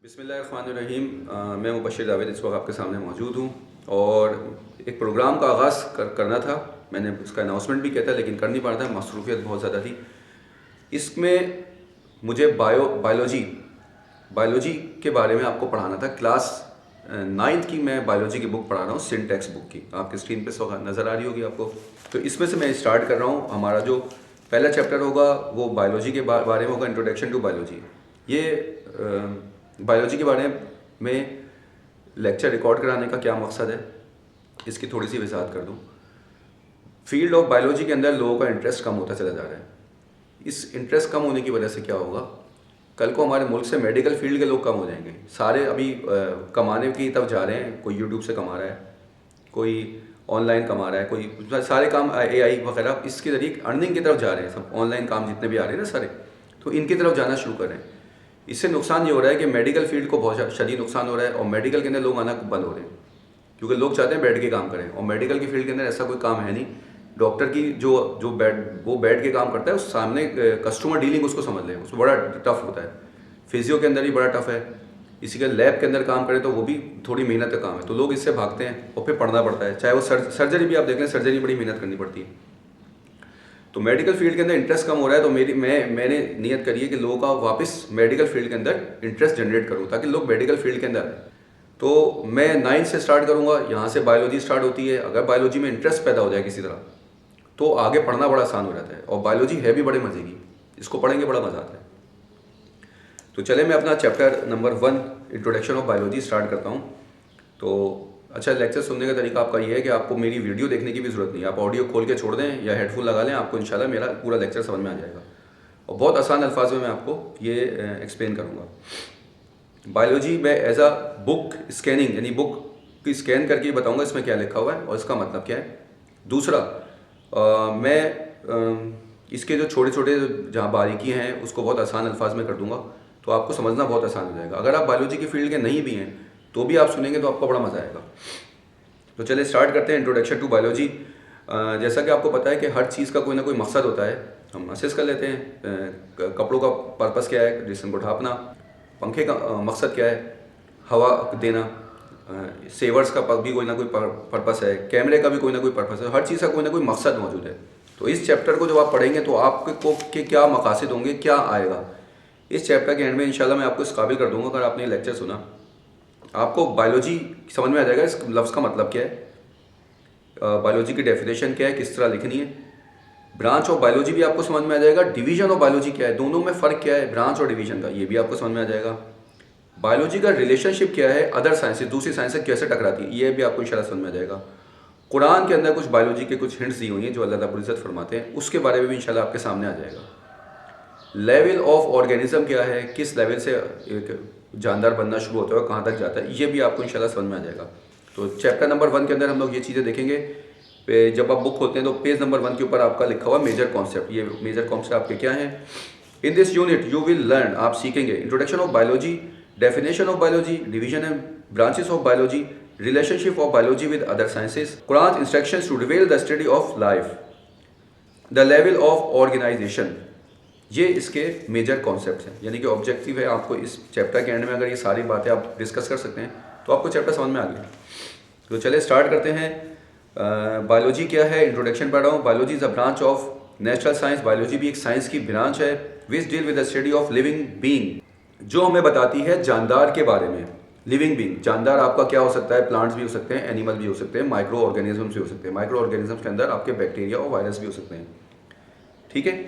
बिस्मिल्लाहिर्रहमानिर्रहीम। मैं मुबश्शिर जावेद इस वक्त आपके सामने मौजूद हूँ और एक प्रोग्राम का आगाज़ करना था। मैंने उसका अनाउंसमेंट भी किया था लेकिन कर नहीं पा रहा था, मसरूफियत बहुत ज़्यादा थी। इसमें मुझे बायोलॉजी के बारे में आपको पढ़ाना था। क्लास 9th की मैं बायोलॉजी की बुक पढ़ा रहा हूँ, सिंटेक्स बुक की। आपकी स्क्रीन पे नज़र आ रही होगी आपको। तो इसमें से मैं स्टार्ट कर रहा हूँ। हमारा जो पहला चैप्टर होगा वो बायोलॉजी के बारे में होगा, इंट्रोडक्शन टू बायोलॉजी। ये बायोलॉजी के बारे में लेक्चर रिकॉर्ड कराने का क्या मकसद है, इसकी थोड़ी सी वजाहत कर दूँ। फील्ड ऑफ बायोलॉजी के अंदर लोगों का इंटरेस्ट कम होता चला जा रहा है। इस इंटरेस्ट कम होने की वजह से क्या होगा, कल को हमारे मुल्क से मेडिकल फील्ड के लोग कम हो जाएंगे। सारे अभी कमाने की तरफ जा रहे हैं। कोई यूट्यूब से कमा रहा है, कोई ऑनलाइन कमा रहा है, कोई सारे काम AI वगैरह इसके ज़रिए अर्निंग की तरफ जा रहे हैं। सब ऑनलाइन काम जितने भी आ रहे हैं ना सारे, तो इनकी तरफ जाना शुरू कर रहे हैं। इससे नुकसान ये हो रहा है कि मेडिकल फील्ड को बहुत शदीद नुकसान हो रहा है और मेडिकल के अंदर लोग आना बंद हो रहे हैं क्योंकि लोग चाहते हैं बैठ के काम करें। और मेडिकल की फील्ड के अंदर ऐसा कोई काम है नहीं। डॉक्टर की जो बैठ के काम करता है, उस सामने कस्टमर डीलिंग उसको समझ लें, उसको बड़ा टफ होता है। फिजियो के अंदर भी बड़ा टफ है। इसी के लैब के अंदर काम करें तो वो भी थोड़ी मेहनत का काम है, तो लोग इससे भागते हैं और फिर पढ़ना पड़ता है। चाहे वो सर्जरी भी आप देख लें, सर्जरी बड़ी मेहनत करनी पड़ती है। तो मेडिकल फील्ड के अंदर इंटरेस्ट कम हो रहा है, तो मैंने नियत करी है कि लोगों का वापस मेडिकल फील्ड के अंदर इंटरेस्ट जनरेट करूँ ताकि लोग मेडिकल फील्ड के अंदर आए। तो मैं 9th से स्टार्ट करूँगा। यहाँ से बायोलॉजी स्टार्ट होती है। अगर बायोलॉजी में इंटरेस्ट पैदा हो जाए किसी तरह तो आगे पढ़ना बड़ा आसान हो जाता है। और बायोलॉजी है भी बड़े मज़े की, इसको पढ़ेंगे बड़ा मज़ा आता है। तो चले मैं अपना chapter number 1 introduction of biology start करता हूँ। तो अच्छा, लेक्चर सुनने का तरीका आपका ये है कि आपको मेरी वीडियो देखने की भी ज़रूरत नहीं है। आप ऑडियो खोल के छोड़ दें या हेडफोन लगा लें, आपको इंशाल्लाह मेरा पूरा लेक्चर समझ में आ जाएगा। और बहुत आसान अल्फाज में मैं आपको ये एक्सप्लेन करूँगा। बायोलॉजी में एज अ बुक स्कैनिंग, यानी बुक की स्कैन करके बताऊँगा इसमें क्या लिखा हुआ है और इसका मतलब क्या है। दूसरा, मैं इसके जो छोटे छोटे जहाँ बारीकी हैं उसको बहुत आसान अल्फाज में कर दूँगा, तो आपको समझना बहुत आसान हो जाएगा। अगर आप बायोलॉजी की फील्ड के नहीं भी हैं तो भी आप सुनेंगे तो आपको बड़ा मज़ा आएगा। तो चलिए स्टार्ट करते हैं इंट्रोडक्शन टू बायोलॉजी। जैसा कि आपको पता है कि हर चीज़ का कोई ना कोई मकसद होता है। हम असेस कर लेते हैं। कपड़ों का पर्पस क्या है, जिस्म को ढांपना। पंखे का मकसद क्या है, हवा देना। सेवर्स का भी कोई ना कोई पर्पस है। कैमरे का भी कोई ना कोई पर्पस है। हर चीज़ का कोई ना कोई मकसद मौजूद है। तो इस चैप्टर को जब आप पढ़ेंगे तो आपको के क्या मकासद होंगे, क्या आएगा, इस चैप्टर के एंड में इंशाल्लाह मैं आपको इस काबिल कर दूंगा। अगर आपने लेक्चर सुना, आपको बायोलॉजी समझ में आ जाएगा इस लफ्ज़ का मतलब क्या है, बायोलॉजी की डेफिनेशन क्या है, किस तरह लिखनी है। ब्रांच ऑफ बायोलॉजी भी आपको समझ में आ जाएगा। डिवीजन ऑफ बायोलॉजी क्या है, दोनों में फ़र्क क्या है, ब्रांच और डिवीजन का, ये भी आपको समझ में आ जाएगा। बायोलॉजी का रिलेशनशिप क्या है अदर साइंसेज, दूसरी साइंस से कैसे टकराती है, ये भी आपको इंशाल्लाह समझ में आ जाएगा। कुरान के अंदर कुछ बायोलॉजी के कुछ हिंट्स दी हुई हैं जो अल्लाह रब्बुल इज़्ज़त फरमाते हैं, उसके बारे में भी इंशाल्लाह आपके सामने आ जाएगा। लेवल ऑफ ऑर्गेनिज्म क्या है, किस लेवल से एक जानदार बनना शुरू होता है, कहाँ तक जाता है, ये भी आपको इंशाल्लाह समझ में आ जाएगा। तो चैप्टर नंबर 1 के अंदर हम लोग ये चीज़ें देखेंगे। जब आप बुक खोलते हैं तो पेज नंबर 1 के ऊपर आपका लिखा हुआ मेजर कॉन्सेप्ट, ये मेजर कॉन्सेप्ट आपके क्या हैं। In this unit you will learn, आप सीखेंगे introduction of biology, definition of biology, division and branches of biology, relationship of biology with other sciences, Quran instructions to reveal the study of life, the level of organisation. ये इसके major concepts हैं, यानी कि objective है आपको इस chapter के and में अगर ये सारी बातें आप डिस्कस कर सकते हैं तो आपको चैप्टर समझ में आ गया। तो चलिए स्टार्ट करते हैं। बायोलॉजी क्या है, इंट्रोडक्शन पढ़ रहा हूँ। Biology is a branch of natural science. Biology भी एक साइंस की ब्रांच है which deal with the study of living being, जो हमें बताती है जानदार के बारे में। लिविंग बीइंग, जानदार आपका क्या हो सकता है, प्लांट्स भी हो सकते हैं, एनिमल भी हो सकते हैं, माइक्रो ऑर्गेनिजम्स भी हो सकते हैं। माइक्रो ऑर्गेनिजम्स के अंदर आपके बैक्टीरिया और वायरस भी हो सकते हैं, ठीक है।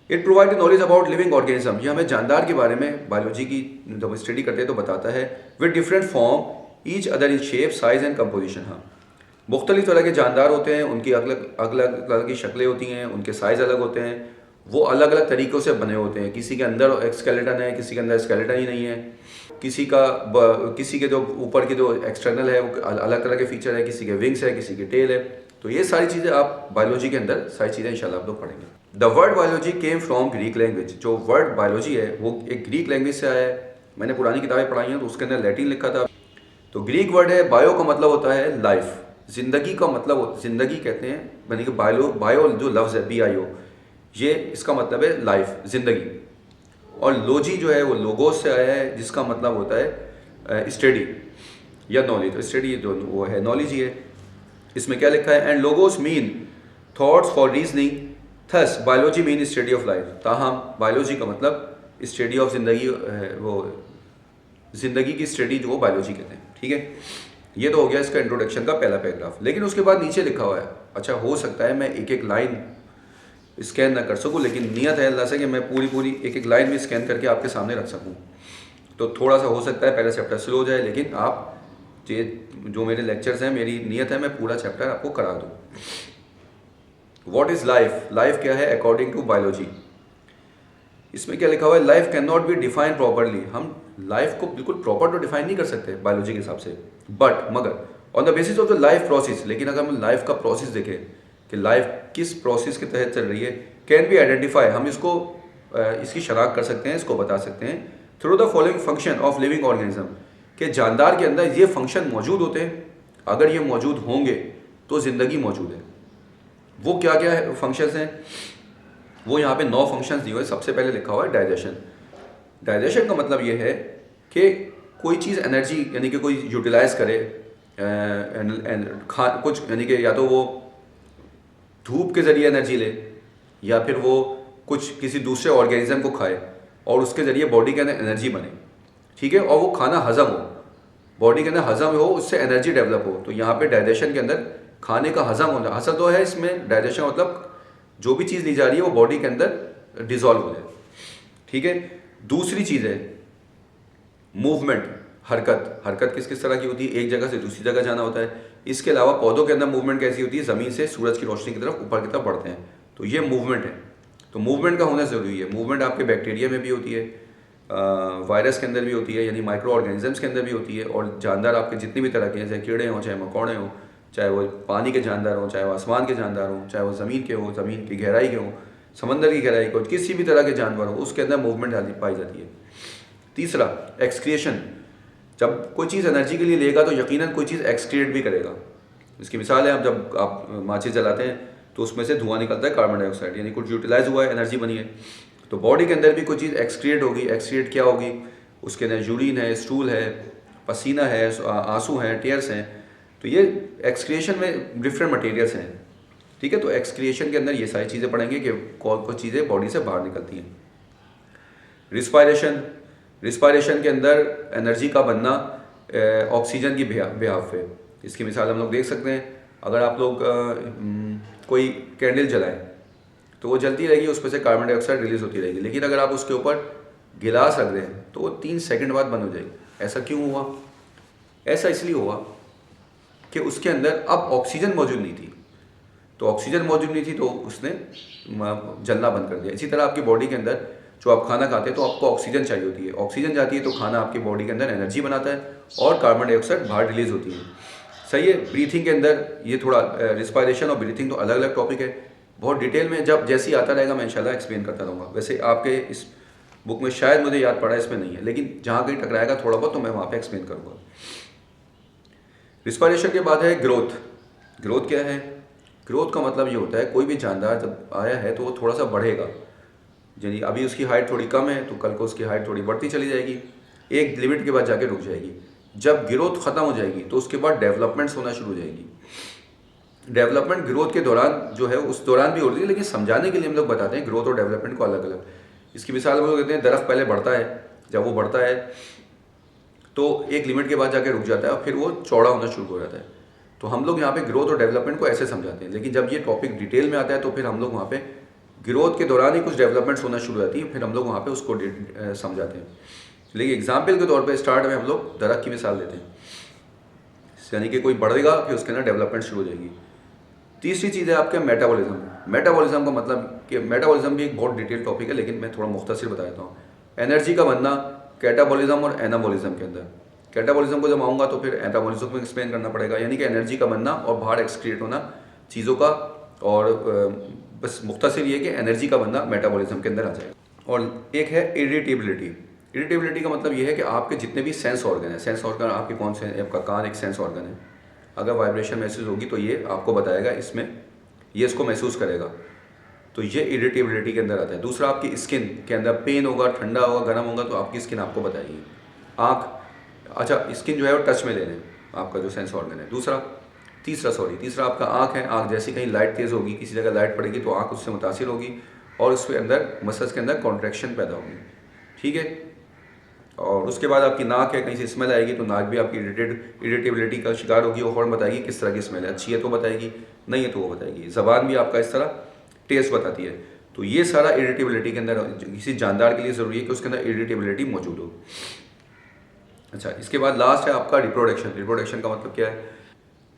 It provide knowledge about living organism, ये हमें जानदार के बारे में बायोलॉजी की जब स्टडी करते हैं तो बताता है। With different form each other in shape size and composition. हाँ, मुख्तलिफ तरह के जानदार होते हैं, उनकी अलग अलग तरह की शक्लें होती हैं, उनके साइज़ अलग होते हैं, वो अलग अलग तरीक़ों से बने होते हैं। किसी के अंदर एक स्केलेटन है, किसी के अंदर स्केलेटन ही नहीं है, किसी के जो ऊपर के जो एक्सटर्नल है वो अलग तरह के फीचर है, किसी के विंग्स है, किसी के टेल है। तो ये सारी चीज़ें आप बायोलॉजी के अंदर सारी चीज़ें इंशाल्लाह आप लोग पढ़ेंगे। The word biology came from Greek language, जो वर्ड बायोलॉजी है वो एक ग्रीक लैंग्वेज से आया है। मैंने पुरानी किताबें पढ़ाई हैं तो उसके अंदर लैटिन लिखा था। तो ग्रीक वर्ड है, बायो का मतलब होता है लाइफ, ज़िंदगी का मतलब ज़िंदगी कहते हैं, यानी कि बायो जो लफ्ज़ है BIO, ये इसका मतलब है लाइफ, ज़िंदगी। और लोजी जो है वो लोगोस से आया है, जिसका मतलब होता है स्टडी या नॉलेज। तो स्टडी जो वो है नॉलेज ही है। इसमें क्या लिखा है, and logos mean thoughts for reasoning, thus biology mean study of life. ताहम बायोलॉजी का मतलब स्टडी ऑफ जिंदगी, वो जिंदगी की स्टडी जो वो बायोलॉजी कहते हैं। ठीक है, ये तो हो गया इसका इंट्रोडक्शन का पहला पैराग्राफ। लेकिन उसके बाद नीचे लिखा हुआ है, अच्छा हो सकता है मैं एक एक लाइन स्कैन ना कर सकूं, लेकिन नियत है अल्लाह से कि मैं पूरी एक एक लाइन में स्कैन करके आपके सामने रख सकूं। तो थोड़ा सा हो सकता है पहला चैप्टर स्लो हो जाए, लेकिन आप जो मेरे लेक्चर्स हैं, मेरी नियत है मैं पूरा चैप्टर आपको करा दूँ। व्हाट इज़ लाइफ, लाइफ क्या है अकॉर्डिंग टू बायोलॉजी। इसमें क्या लिखा हुआ है, life can not be define properly. हम लाइफ को बिल्कुल प्रॉपर तो डिफाइन नहीं कर सकते बायोलॉजी के हिसाब से, बट मगर on the basis of the life process. लेकिन अगर हम लाइफ का प्रोसेस देखें कि लाइफ किस प्रोसेस के तहत चल रही है, कैन बी आइडेंटिफाई, हम इसको इसकी शनाख्त कर सकते हैं, इसको बता सकते हैं through the following function of living organism, के जानदार के अंदर ये फंक्शन मौजूद होते हैं। अगर ये मौजूद होंगे तो ज़िंदगी मौजूद है। वो क्या क्या है फंक्शंस हैं, वो यहाँ पे 9 फंक्शंस दिए हुए। सबसे पहले लिखा हुआ है डाइजेशन। डाइजेशन का मतलब ये है कि कोई चीज़ एनर्जी यानी कि कोई यूटिलाइज करे, कुछ यानी कि या तो वो धूप के ज़रिए एनर्जी ले, या फिर वो कुछ किसी दूसरे ऑर्गेनिज्म को खाए और उसके ज़रिए बॉडी के अंदर एनर्जी बने। ठीक है, और वो खाना हज़म हो, बॉडी के अंदर हज़म हो, उससे एनर्जी डेवलप हो। तो यहाँ पे डाइजेशन के अंदर खाने का हज़म होना हासिल तो है। इसमें डाइजेशन मतलब जो भी चीज़ ली जा रही है वो बॉडी के अंदर डिज़ोल्व हो जाए। ठीक है, दूसरी चीज़ है मूवमेंट, हरकत। हरकत किस किस तरह की होती है, एक जगह से दूसरी जगह जाना होता है। इसके अलावा पौधों के अंदर मूवमेंट कैसी होती है, ज़मीन से सूरज की रोशनी की तरफ ऊपर की तरफ बढ़ते हैं, तो ये मूवमेंट है। तो मूवमेंट का होना ज़रूरी है। मूवमेंट आपके बैक्टीरिया में भी होती है, वायरस के अंदर भी होती है, यानी माइक्रो ऑर्गेनिजम्स के अंदर भी होती है, और जानदार आपके जितनी भी तरह के हैं, चाहे कीड़े हों, चाहे मकोड़े हों, चाहे वो पानी के जानदार हों, चाहे वो आसमान के जानदार हों, चाहे वो ज़मीन के हों, ज़मीन की गहराई के हों, समंदर की गहराई के हों, किसी भी तरह के जानवर हो, उसके अंदर मूवमेंट पाई जाती है। तीसरा एक्सक्रिएशन। जब कोई चीज़ एनर्जी के लिए लेगा तो यकीनन कोई चीज़ एक्सक्रिएट भी करेगा। इसकी मिसाल है, अब जब आप माचिस जलाते हैं तो उसमें से धुआं निकलता है, कार्बन डाइऑक्साइड, यानी कुछ यूटिलाइज हुआ है, एनर्जी बनी है। तो बॉडी के अंदर भी कोई चीज़ एक्सक्रिएट होगी। एक्सक्रिएट क्या होगी, उसके अंदर यूरिन है, स्टूल है, पसीना है, आंसू हैं, टेयर्स हैं। तो ये एक्सक्रिएशन में डिफरेंट मटेरियल्स हैं। ठीक है, तो एक्सक्रिएशन के अंदर ये सारी चीज़ें पढ़ेंगे कि कौन कौन चीज़ें बॉडी से बाहर निकलती हैं। रिस्पायरेशन, रिस्पायरेशन के अंदर एनर्जी का बनना ऑक्सीजन की बिहाफ पे। इसकी मिसाल हम लोग देख सकते हैं, अगर आप लोग कोई कैंडल जलाएं तो वो जलती रहेगी, उसमें से कार्बन डाइऑक्साइड रिलीज होती रहेगी। लेकिन अगर आप उसके ऊपर गिलास रख दें तो वो 3 सेकंड बाद बंद हो जाएगी। ऐसा क्यों हुआ? ऐसा इसलिए हुआ कि उसके अंदर अब ऑक्सीजन मौजूद नहीं थी। तो ऑक्सीजन मौजूद नहीं थी तो उसने जलना बंद कर दिया। इसी तरह आपकी बॉडी के अंदर जो आप खाना खाते हैं तो आपको ऑक्सीजन चाहिए होती है। ऑक्सीजन जाती है तो खाना आपकी बॉडी के अंदर एनर्जी बनाता है और कार्बन डाइऑक्साइड बाहर रिलीज होती है। सही है। ब्रीथिंग के अंदर ये थोड़ा रिस्पायरेशन और ब्रीथिंग तो अलग अलग टॉपिक है, बहुत डिटेल में जब जैसे ही आता रहेगा मैं इंशाल्लाह एक्सप्लेन करता रहूँगा। वैसे आपके इस बुक में शायद मुझे याद पड़ा, इसमें नहीं है, लेकिन जहाँ कहीं टकराएगा थोड़ा बहुत तो मैं वहाँ पे एक्सप्लेन करूँगा। रिस्पायरेशन के बाद है ग्रोथ। ग्रोथ क्या है? ग्रोथ का मतलब ये होता है कोई भी जानदार जब आया है तो वो थोड़ा सा बढ़ेगा। यानी अभी उसकी हाइट थोड़ी कम है तो कल को उसकी हाइट थोड़ी बढ़ती चली जाएगी, एक लिमिट के बाद जाके रुक जाएगी। जब ग्रोथ ख़त्म हो जाएगी तो उसके बाद डेवलपमेंट्स होना शुरू हो जाएगी। डेवलपमेंट ग्रोथ के दौरान जो है उस दौरान भी होती है, लेकिन समझाने के लिए हम लोग बताते हैं ग्रोथ और डेवलपमेंट को अलग अलग। इसकी मिसाल हम लोग देते हैं, दरख्त पहले बढ़ता है, जब वो बढ़ता है तो एक लिमिट के बाद जाके रुक जाता है और फिर वो चौड़ा होना शुरू हो जाता है। तो हम लोग यहाँ पे ग्रोथ और डेवलपमेंट को ऐसे समझाते हैं, लेकिन जब ये टॉपिक डिटेल में आता है तो फिर हम लोग वहाँ पे ग्रोथ के दौरान ही कुछ डेवलपमेंट्स होना शुरू हो जाती है, फिर हम लोग वहाँ पे उसको समझाते हैं। लेकिन एग्जाम्पल के तौर पे स्टार्ट में हम लोग दरख्त की मिसाल देते हैं, यानी कि कोई बढ़ेगा फिर उसके अंदर डेवलपमेंट शुरू हो जाएगी। तीसरी चीज़ है आपके मेटाबॉलिज्म। मेटाबॉलिज्म का मतलब कि मेटाबॉलिज्म भी एक बहुत डिटेल टॉपिक है, लेकिन मैं थोड़ा मुख्तसर बता देता हूँ। एनर्जी का बनना कैटाबॉलिज्म और एनाबॉलिज्म के अंदर। कैटाबॉलिज्म को जब आऊँगा तो फिर एनाबॉलिज्म को एक्सप्लेन करना पड़ेगा, यानी कि एनर्जी का बनना और बाहर एक्सक्रिएट होना चीज़ों का। और बस मुख्तसर ये कि एनर्जी का बनना मेटाबॉलिज्म के अंदर आ जाएगा। और एक है इरिटेबिलिटी। इरिटेबिलिटी का मतलब ये है कि आपके जितने भी सेंस ऑर्गन है, सेंस ऑर्गन आपके कौन से हैं? आपका कान एक सेंस ऑर्गन है, अगर वाइब्रेशन महसूस होगी तो ये आपको बताएगा, इसमें ये इसको महसूस करेगा। तो ये इरिटेबिलिटी के अंदर आता है। दूसरा, आपकी स्किन के अंदर पेन होगा, ठंडा होगा, गर्म होगा, तो आपकी स्किन आपको बताएगी। आँख, अच्छा स्किन जो है वो टच में ले लें, आपका जो सेंस ऑर्गन है। तीसरा आपका आँख है। आँख जैसे कहीं लाइट तेज़ होगी, किसी जगह लाइट पड़ेगी तो आँख उससे मुतासिर होगी और उसके अंदर मसल्स के अंदर कॉन्ट्रैक्शन पैदा होगी, ठीक है। और उसके बाद आपकी नाक है, कहीं से स्मेल आएगी तो नाक भी आपकी इरिटेबिलिटी का शिकार होगी। वो फ़ौरन बताएगी किस तरह की स्मेल है, अच्छी है तो बताएगी, नहीं है तो वो बताएगी। ज़बान भी आपका इस तरह टेस्ट बताती है। तो ये सारा इरिटेबिलिटी के अंदर किसी जानदार के लिए ज़रूरी है कि उसके अंदर इरिटेबिलिटी मौजूद हो। अच्छा, इसके बाद लास्ट है आपका रिप्रोडक्शन। रिप्रोडक्शन का मतलब क्या है?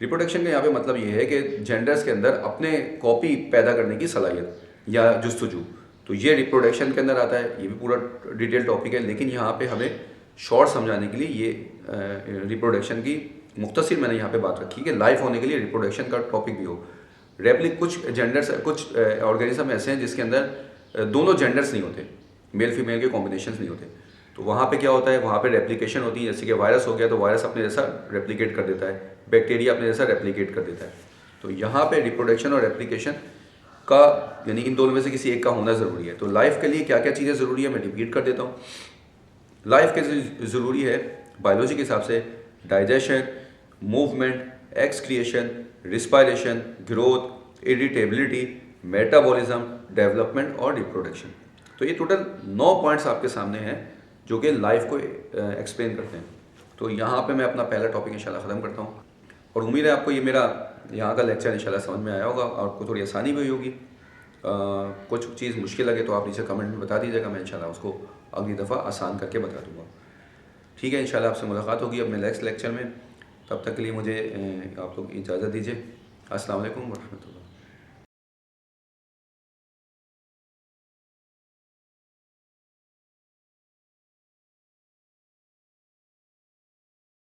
रिप्रोडक्शन का यहाँ पे मतलब ये है कि जेंडर्स के अंदर अपने कॉपी पैदा करने की सलाहियत या जुस्तजू, तो ये रिप्रोडक्शन के अंदर आता है। ये भी पूरा डिटेल टॉपिक है, लेकिन यहाँ पे हमें शॉर्ट समझाने के लिए ये रिप्रोडक्शन की मुख्तसर मैंने यहाँ पे बात रखी कि लाइफ होने के लिए रिप्रोडक्शन का टॉपिक भी हो। कुछ जेंडर्स, कुछ ऑर्गेनिज्म ऐसे हैं जिसके अंदर दोनों जेंडर्स नहीं होते, मेल फीमेल के कॉम्बिनेशंस नहीं होते। तो वहाँ पे क्या होता है, वहाँ पे रेप्लिकेशन होती है। जैसे कि वायरस हो गया तो वायरस अपने जैसा रेप्लिकेट कर देता है, बैक्टीरिया अपने जैसा रेप्लिकेट कर देता है। तो यहाँ पे रिप्रोडक्शन और रेप्लिकेशन का, यानी इन दोनों में से किसी एक का होना ज़रूरी है। तो लाइफ के लिए क्या क्या चीज़ें ज़रूरी है मैं रिपीट कर देता हूँ। लाइफ के ज़रूरी है बायोलॉजी के हिसाब से digestion, movement, excretion, respiration, growth, irritability, metabolism, development और रिप्रोडक्शन। तो ये टोटल 9 पॉइंट्स आपके सामने हैं जो कि लाइफ को एक्सप्लेन करते हैं। तो यहाँ पे मैं अपना पहला टॉपिक इंशाल्लाह ख़त्म करता हूँ और उम्मीद है आपको ये मेरा यहाँ का लेक्चर इंशाल्लाह समझ में आया होगा और आपको थोड़ी आसानी भी हुई होगी। कुछ चीज़ मुश्किल लगे तो आप नीचे कमेंट में बता दीजिएगा, मैं इंशाल्लाह उसको अगली दफ़ा आसान करके बता दूँगा। ठीक है, इंशाल्लाह आपसे मुलाकात होगी अपने नेक्स्ट लेक्चर में। तब तक के लिए मुझे आप लोग इजाज़त दीजिए। अस्सलाम वालेकुम व रहमतुल्लाह।